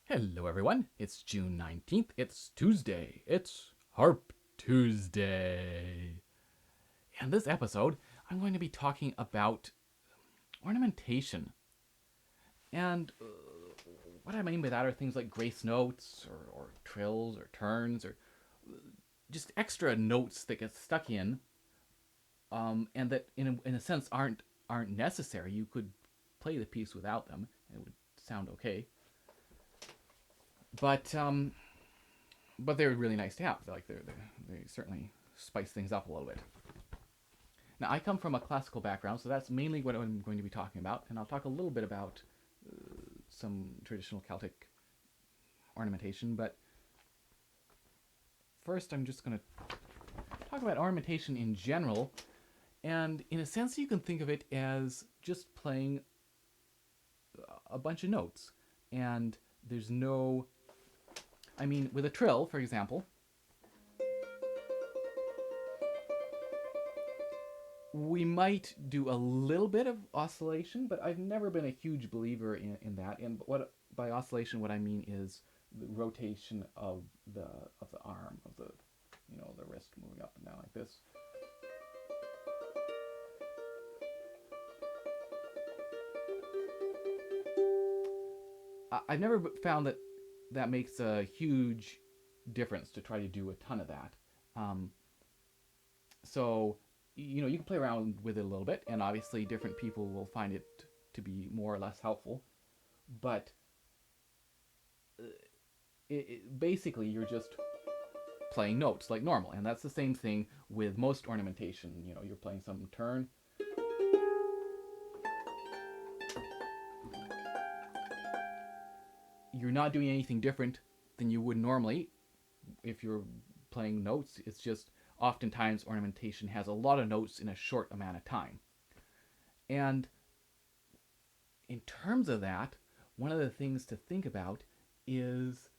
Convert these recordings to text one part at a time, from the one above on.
Hello, everyone. It's June 19th. It's Tuesday. It's Harp Tuesday. In this episode, I'm going to be talking about ornamentation. And what I mean by that are things like grace notes or trills or turns or just extra notes that get stuck in and that, in a sense, aren't necessary. You could play the piece without them, and it would sound okay. But they're really nice to have. They certainly spice things up a little bit. Now, I come from a classical background, so that's mainly what I'm going to be talking about, and I'll talk a little bit about some traditional Celtic ornamentation. But first, I'm just going to talk about ornamentation in general, and in a sense, you can think of it as just playing a bunch of notes, and there's no. I mean, with a trill, for example, we might do a little bit of oscillation, but I've never been a huge believer in that. And what by oscillation, what I mean is the rotation of the arm of the wrist moving up and down like this. I've never found that makes a huge difference to try to do a ton of that. So you can play around with it a little bit, and obviously different people will find it to be more or less helpful. But basically, you're just playing notes like normal, and that's the same thing with most ornamentation. You're playing some turn. You're not doing anything different than you would normally if you're playing notes. It's just oftentimes ornamentation has a lot of notes in a short amount of time. And in terms of that, one of the things to think about is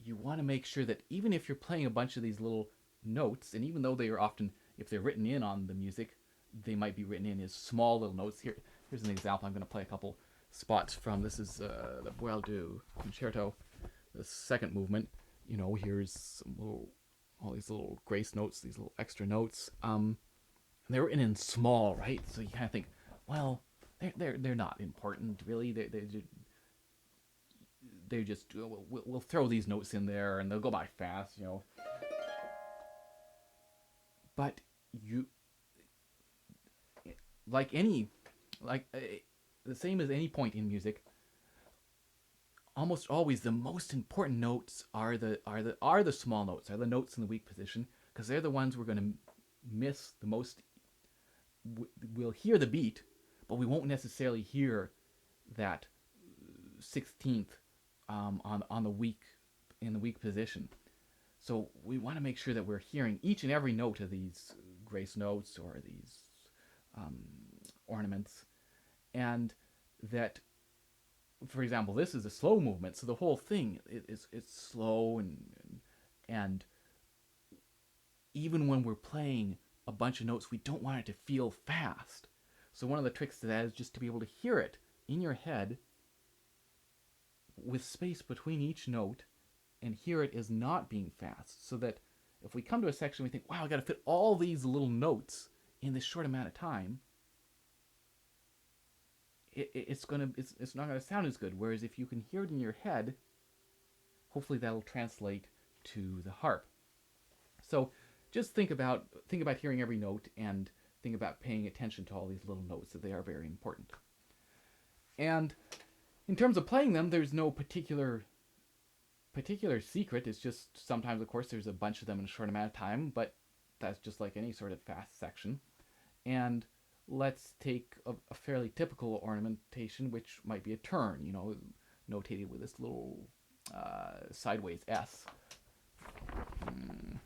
you want to make sure that even if you're playing a bunch of these little notes, and even though they are often, if they're written in on the music, they might be written in as small little notes. Here's an example. I'm going to play a couple spots from this is the Boieldieu concerto, the second movement. Here's all these little grace notes, these little extra notes. They're written in small, right? So you kind of think, well, they're not important really. They just we'll throw these notes in there and they'll go by fast, But you like any like the same as any point in music. Almost always, the most important notes are the small notes, are the notes in the weak position, because they're the ones we're going to miss the most. We'll hear the beat, but we won't necessarily hear that 16th on the weak in the weak position. So we want to make sure that we're hearing each and every note of these grace notes or these ornaments, and that, for example, this is a slow movement, so the whole thing it's slow and even when we're playing a bunch of notes, we don't want it to feel fast. So one of the tricks to that is just to be able to hear it in your head with space between each note and hear it as not being fast, so that if we come to a section we think, wow, I got to fit all these little notes in this short amount of time, it's not gonna sound as good. Whereas if you can hear it in your head, hopefully that'll translate to the harp. So just think about hearing every note and think about paying attention to all these little notes, that they are very important. And in terms of playing them, there's no particular secret. It's just sometimes, of course, there's a bunch of them in a short amount of time, but that's just like any sort of fast section. And let's take a fairly typical ornamentation, which might be a turn, notated with this little sideways S. Down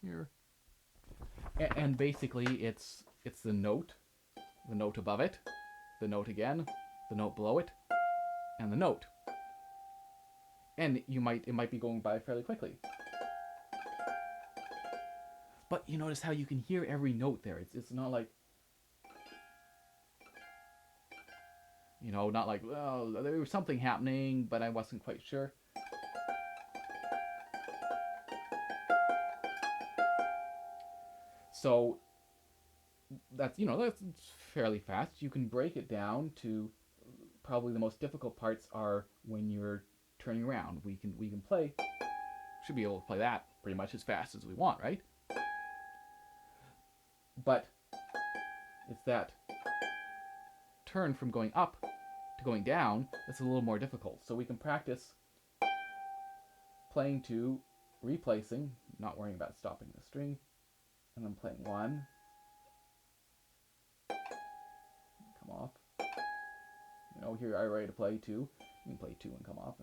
here. And basically, it's the note above it, the note again, the note below it, and the note. And it might be going by fairly quickly. But you notice how you can hear every note there. It's not like, You know, not like, well, there was something happening, but I wasn't quite sure. So that's, you know, that's fairly fast. You can break it down to probably the most difficult parts are when you're turning around. We can play, should be able to play that pretty much as fast as we want, right? But it's that turn from going up to going down that's a little more difficult. So we can practice playing two, replacing, not worrying about stopping the string, and then playing one, come off. You know, here I'm ready to play two. You can play two and come off.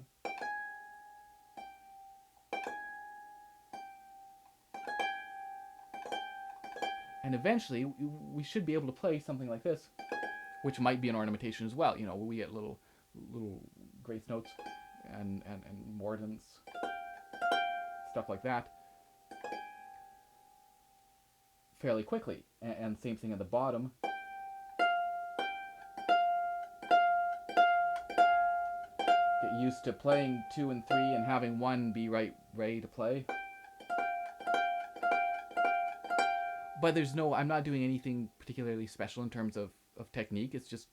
And eventually, we should be able to play something like this, which might be an ornamentation as well. You know, we get little grace notes and mordents, stuff like that, fairly quickly. And same thing at the bottom. Get used to playing 2 and 3 and having 1 be ready to play. But there's no, I'm not doing anything particularly special in terms of technique. It's just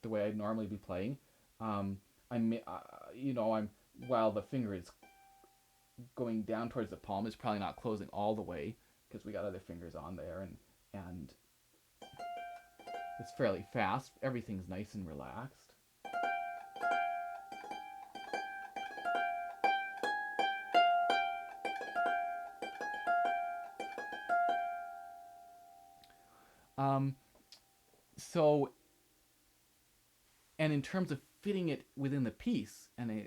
the way I'd normally be playing. You know, while the finger is going down towards the palm, it's probably not closing all the way because we got other fingers on there, and it's fairly fast. Everything's nice and relaxed. So, and in terms of fitting it within the piece, and a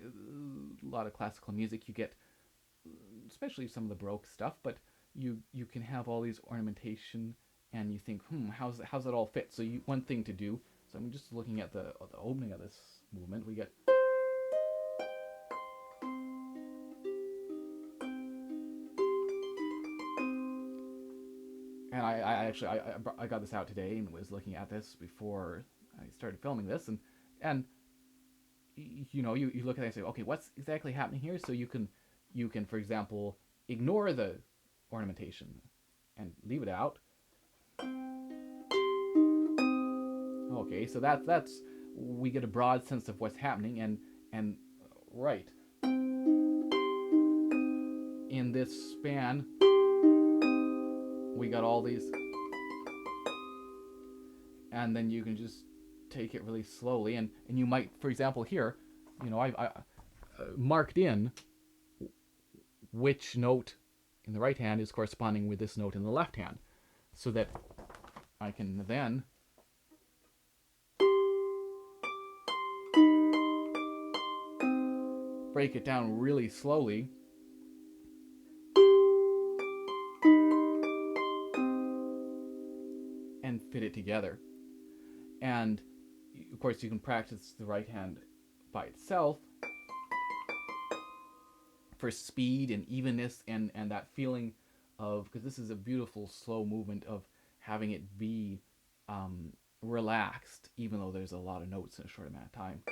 lot of classical music, you get, especially some of the Baroque stuff, but you can have all these ornamentation, and you think, how's that all fit? So one thing to do. So I'm just looking at the opening of this movement. We get. And I got this out today and was looking at this before I started filming this, and you know, you look at it and say, okay, what's exactly happening here? So you can, for example, ignore the ornamentation and leave it out. Okay, so that's we get a broad sense of what's happening, and right in this span we got all these, and then you can just take it really slowly, and you might, for example, here, you know, I marked in which note in the right hand is corresponding with this note in the left hand, so that I can then break it down really slowly and fit it together. And of course you can practice the right hand by itself for speed and evenness and that feeling of, because this is a beautiful slow movement of having it be relaxed even though there's a lot of notes in a short amount of time.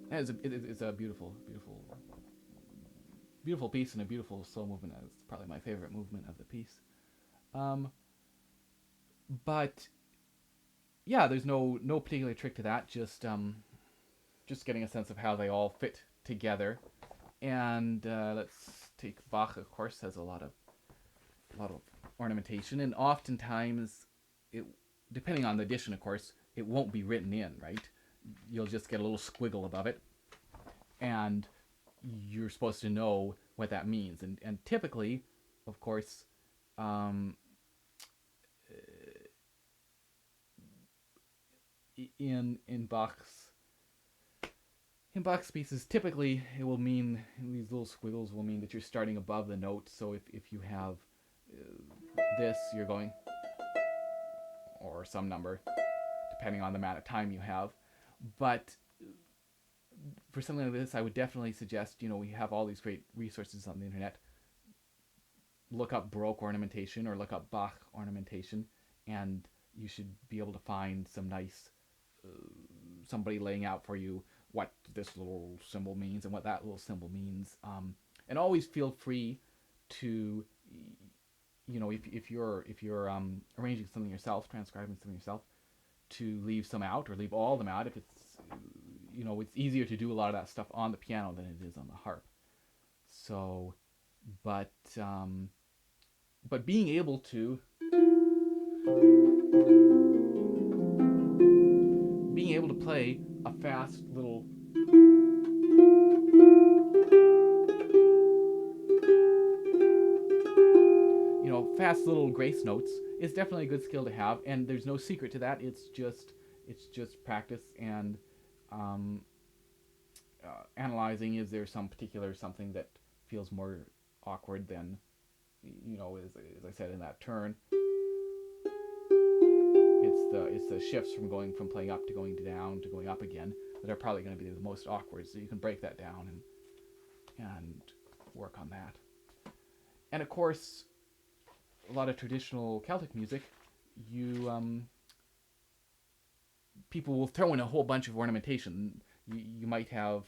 It's a beautiful piece and a beautiful slow movement. It's probably my favorite movement of the piece. But yeah, there's no particular trick to that. Just getting a sense of how they all fit together. And let's take Bach. Of course, has a lot of ornamentation, and oftentimes, depending on the edition, of course, it won't be written in, right? You'll just get a little squiggle above it, and you're supposed to know what that means. And typically, of course, um, in Bach's pieces, typically it will mean, these little squiggles will mean that you're starting above the note. So if you have this, you're going, or some number, depending on the amount of time you have. But for something like this, I would definitely suggest, we have all these great resources on the internet. Look up Baroque ornamentation or look up Bach ornamentation, and you should be able to find some nice somebody laying out for you what this little symbol means and what that little symbol means. And always feel free to, if you're arranging something yourself, transcribing something yourself, to leave some out or leave all of them out. If it's it's easier to do a lot of that stuff on the piano than it is on the harp. So, but being able to play a fast little fast little grace notes is definitely a good skill to have, and there's no secret to that. It's just practice and analyzing. Is there some particular something that feels more awkward than, as I said in that turn? It's the shifts from going from playing up to going down to going up again that are probably going to be the most awkward. So you can break that down and work on that. And of course, a lot of traditional Celtic music, people will throw in a whole bunch of ornamentation. You might have,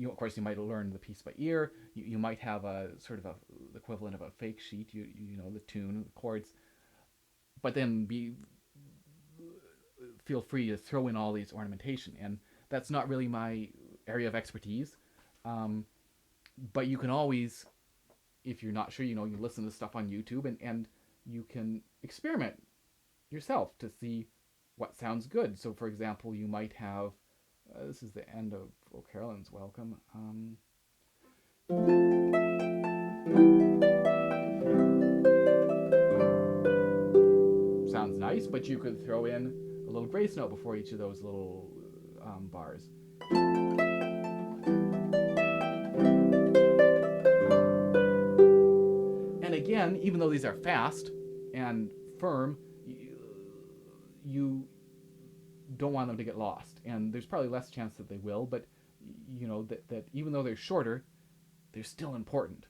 of course, you might learn the piece by ear. You might have a sort of the equivalent of a fake sheet. The tune, the chords, but then feel free to throw in all these ornamentation. And that's not really my area of expertise. But you can always, if you're not sure, you listen to stuff on YouTube and you can experiment yourself to see what sounds good. So, for example, you might have, this is the end of O Carolyn's Welcome. Sounds nice, but you could throw in a little grace note before each of those little bars. And again, even though these are fast and firm, you don't want them to get lost. And there's probably less chance that they will, but that even though they're shorter, they're still important.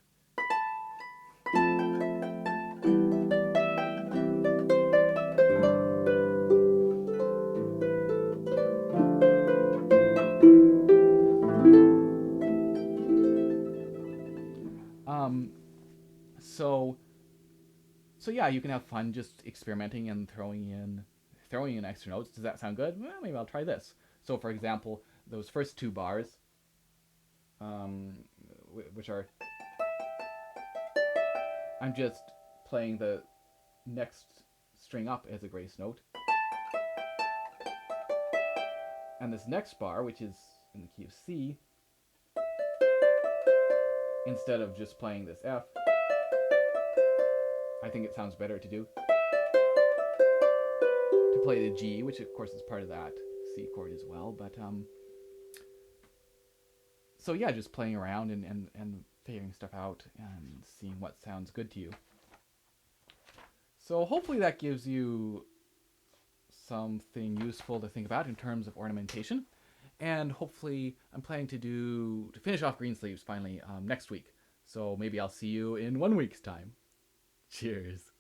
So yeah, you can have fun just experimenting and throwing in extra notes. Does that sound good? Well, maybe I'll try this. So, for example, those first two bars, which are, I'm just playing the next string up as a grace note, and this next bar, which is in the key of C, instead of just playing this F, I think it sounds better to do to play the G, which of course is part of that C chord as well. But so yeah, just playing around and figuring stuff out and seeing what sounds good to you. So hopefully that gives you something useful to think about in terms of ornamentation. And hopefully I'm planning to finish off Greensleeves finally next week. So maybe I'll see you in 1 week's time. Cheers.